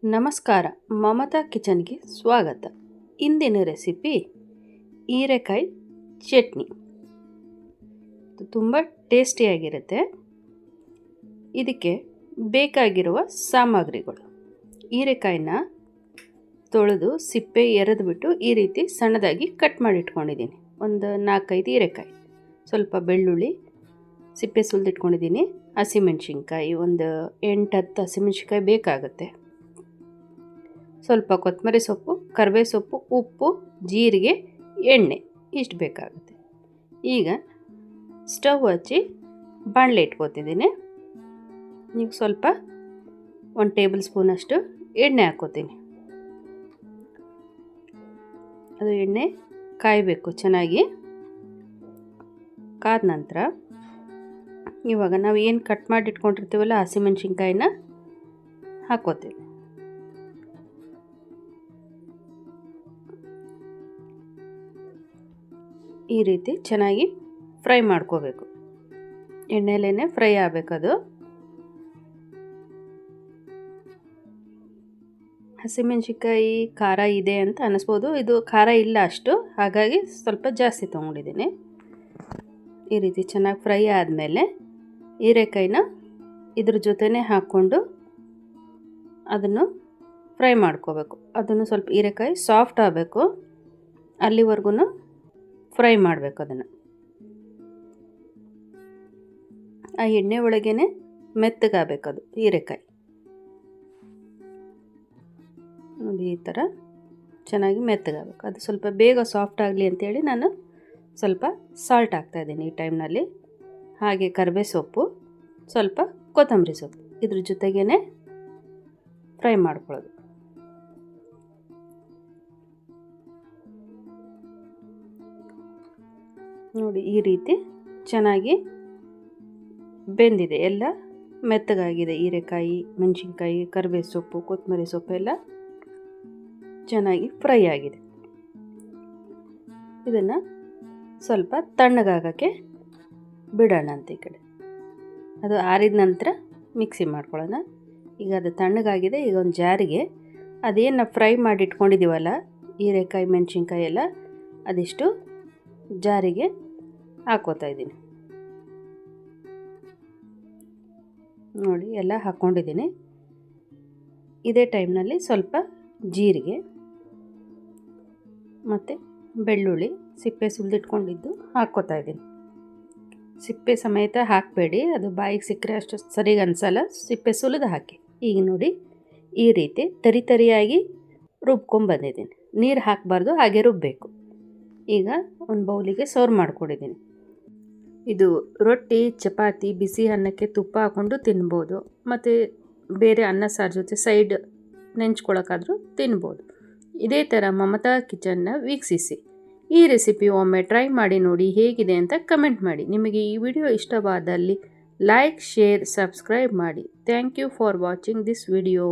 ನಮಸ್ಕಾರ, ಮಮತಾ ಕಿಚನ್ಗೆ ಸ್ವಾಗತ. ಇಂದಿನ ರೆಸಿಪಿ ಹೀರೆಕಾಯಿ ಚಟ್ನಿ. ಇದು ತುಂಬ ಟೇಸ್ಟಿಯಾಗಿರುತ್ತೆ. ಇದಕ್ಕೆ ಬೇಕಾಗಿರುವ ಸಾಮಗ್ರಿಗಳು: ಹೀರೆಕಾಯಿನ ತೊಳೆದು ಸಿಪ್ಪೆ ಎರೆದುಬಿಟ್ಟು ಈ ರೀತಿ ಸಣ್ಣದಾಗಿ ಕಟ್ ಮಾಡಿ ಇಟ್ಕೊಂಡಿದ್ದೀನಿ. ಒಂದು 4-5 ಹೀರೆಕಾಯಿ, ಸ್ವಲ್ಪ ಬೆಳ್ಳುಳ್ಳಿ, ಸಿಪ್ಪೆ ಸುಲಿದಿಟ್ಕೊಂಡಿದ್ದೀನಿ. ಹಸಿಮೆಣ್ಸಿನ್ಕಾಯಿ ಒಂದು 8-10 ಹಸಿಮೆಣ್ಸಿನ್ಕಾಯಿ ಬೇಕಾಗುತ್ತೆ. ಸ್ವಲ್ಪ ಕೊತ್ತಂಬರಿ ಸೊಪ್ಪು, ಕರಿಬೇವು ಸೊಪ್ಪು, ಉಪ್ಪು, ಜೀರಿಗೆ, ಎಣ್ಣೆ ಇಷ್ಟು ಬೇಕಾಗುತ್ತೆ. ಈಗ ಸ್ಟವ್ ಹಚ್ಚಿ ಬಾಣಲೆ ಇಟ್ಕೋತಿದ್ದೀನಿ. ಈಗ ಸ್ವಲ್ಪ 1 ಟೇಬಲ್ ಸ್ಪೂನಷ್ಟು ಎಣ್ಣೆ ಹಾಕ್ಕೋತೀನಿ. ಅದು ಎಣ್ಣೆ ಕಾಯಬೇಕು ಚೆನ್ನಾಗಿ. ಕಾದ ನಂತರ ಇವಾಗ ನಾವು ಏನು ಕಟ್ ಮಾಡಿ ಇಟ್ಕೊಂಡಿರ್ತೀವಲ್ಲ ಹಸಿಮೆಣ್ಸಿನ್ಕಾಯಿನ ಹಾಕ್ಕೋತೀನಿ. ಈ ರೀತಿ ಚೆನ್ನಾಗಿ ಫ್ರೈ ಮಾಡ್ಕೋಬೇಕು. ಎಣ್ಣೆಲೇ ಫ್ರೈ ಆಗಬೇಕದು. ಹಸಿಮೆಣ್ಸಿನ್ಕಾಯಿ ಖಾರ ಇದೆ ಅಂತ ಅನ್ನಿಸ್ಬೋದು. ಇದು ಖಾರ ಇಲ್ಲ ಅಷ್ಟು, ಹಾಗಾಗಿ ಸ್ವಲ್ಪ ಜಾಸ್ತಿ ತೊಗೊಂಡಿದ್ದೀನಿ. ಈ ರೀತಿ ಚೆನ್ನಾಗಿ ಫ್ರೈ ಆದಮೇಲೆ ಹೀರೆಕಾಯಿನ ಇದ್ರ ಜೊತೆನೇ ಹಾಕ್ಕೊಂಡು ಅದನ್ನು ಫ್ರೈ ಮಾಡ್ಕೋಬೇಕು. ಅದನ್ನು ಸ್ವಲ್ಪ ಹೀರೆಕಾಯಿ ಸಾಫ್ಟ್ ಆಗಬೇಕು, ಅಲ್ಲಿವರೆಗೂ ಫ್ರೈ ಮಾಡಬೇಕು. ಅದನ್ನು ಆ ಎಣ್ಣೆ ಒಳಗೇ ಮೆತ್ತಗಾಗಬೇಕದು ಹೀರೆಕಾಯಿ. ನೋಡಿ, ಈ ಥರ ಚೆನ್ನಾಗಿ ಮೆತ್ತಗಾಗಬೇಕು. ಅದು ಸ್ವಲ್ಪ ಬೇಗ ಸಾಫ್ಟ್ ಆಗಲಿ ಅಂತೇಳಿ ನಾನು ಸ್ವಲ್ಪ ಸಾಲ್ಟ್ ಹಾಕ್ತಾಯಿದ್ದೀನಿ ಈ ಟೈಮ್ನಲ್ಲಿ. ಹಾಗೆ ಕರಿಬೇವು ಸೊಪ್ಪು, ಸ್ವಲ್ಪ ಕೊತ್ತಂಬರಿ ಸೊಪ್ಪು ಇದ್ರ ಜೊತೆಗೇ ಫ್ರೈ ಮಾಡ್ಕೊಳ್ಳೋದು. ನೋಡಿ, ಈ ರೀತಿ ಚೆನ್ನಾಗಿ ಬೆಂದಿದೆ, ಎಲ್ಲ ಮೆತ್ತಗಾಗಿದೆ. ಹೀರೆಕಾಯಿ, ಮೆಣಸಿನ್ಕಾಯಿ, ಕರಿಬೇವು ಸೊಪ್ಪು, ಕೊತ್ತಂಬರಿ ಸೊಪ್ಪು ಎಲ್ಲ ಚೆನ್ನಾಗಿ ಫ್ರೈ ಆಗಿದೆ. ಇದನ್ನು ಸ್ವಲ್ಪ ತಣ್ಣಗಾಗೋಕ್ಕೆ ಬಿಡೋಣ ಅಂತ ಈ ಕಡೆ. ಅದು ಆರಿದ ನಂತರ ಮಿಕ್ಸಿ ಮಾಡ್ಕೊಳ್ಳೋಣ. ಈಗ ಅದು ತಣ್ಣಗಾಗಿದೆ. ಈಗ ಒಂದು ಜಾರಿಗೆ ಅದೇನು ನಾವು ಫ್ರೈ ಮಾಡಿ ಇಟ್ಕೊಂಡಿದ್ದೀವಲ್ಲ ಹೀರೆಕಾಯಿ, ಮೆಣಸಿನ್ಕಾಯಿ ಎಲ್ಲ, ಅದಿಷ್ಟು ಜಾರಿಗೆ ಹಾಕ್ಕೋತಾ ಇದ್ದೀನಿ. ನೋಡಿ, ಎಲ್ಲ ಹಾಕ್ಕೊಂಡಿದ್ದೀನಿ. ಇದೇ ಟೈಮ್ನಲ್ಲಿ ಸ್ವಲ್ಪ ಜೀರಿಗೆ ಮತ್ತು ಬೆಳ್ಳುಳ್ಳಿ ಸಿಪ್ಪೆ ಸುಲಿದಿಟ್ಕೊಂಡಿದ್ದು ಹಾಕ್ಕೋತಾ ಇದ್ದೀನಿ. ಸಿಪ್ಪೆ ಸಮೇತ ಹಾಕಬೇಡಿ, ಅದು ಬಾಯಿಗೆ ಸಿಕ್ಕರೆ ಅಷ್ಟು ಸರಿಗೆ ಅನಿಸಲ್ಲ. ಸಿಪ್ಪೆ ಸುಲಿದು ಹಾಕಿ. ಈಗ ನೋಡಿ, ಈ ರೀತಿ ತರಿಯಾಗಿ ರುಬ್ಕೊಂಡ್ಬಂದಿದ್ದೀನಿ. ನೀರು ಹಾಕಬಾರ್ದು, ಹಾಗೆ ರುಬ್ಬಬೇಕು. ಈಗ ಒಂದು ಬೌಲಿಗೆ ಸರ್ವ್ ಮಾಡ್ಕೊಂಡಿದ್ದೀನಿ. ಇದು ರೊಟ್ಟಿ, ಚಪಾತಿ, ಬಿಸಿ ಅನ್ನಕ್ಕೆ ತುಪ್ಪ ಹಾಕ್ಕೊಂಡು ತಿನ್ಬೋದು. ಮತ್ತು ಬೇರೆ ಅನ್ನ ಸಾರು ಜೊತೆ ಸೈಡ್ ನೆಂಚ್ಕೊಳ್ಳೋಕ್ಕಾದರೂ ತಿನ್ಬೋದು. ಇದೇ ಥರ ಮಮತಾ ಕಿಚನ್ನ ವೀಕ್ಷಿಸಿ. ಈ ರೆಸಿಪಿ ಒಮ್ಮೆ ಟ್ರೈ ಮಾಡಿ ನೋಡಿ ಹೇಗಿದೆ ಅಂತ ಕಮೆಂಟ್ ಮಾಡಿ. ನಿಮಗೆ ಈ ವಿಡಿಯೋ ಇಷ್ಟವಾದಲ್ಲಿ ಲೈಕ್, ಶೇರ್, ಸಬ್ಸ್ಕ್ರೈಬ್ ಮಾಡಿ. Thank you for watching this video.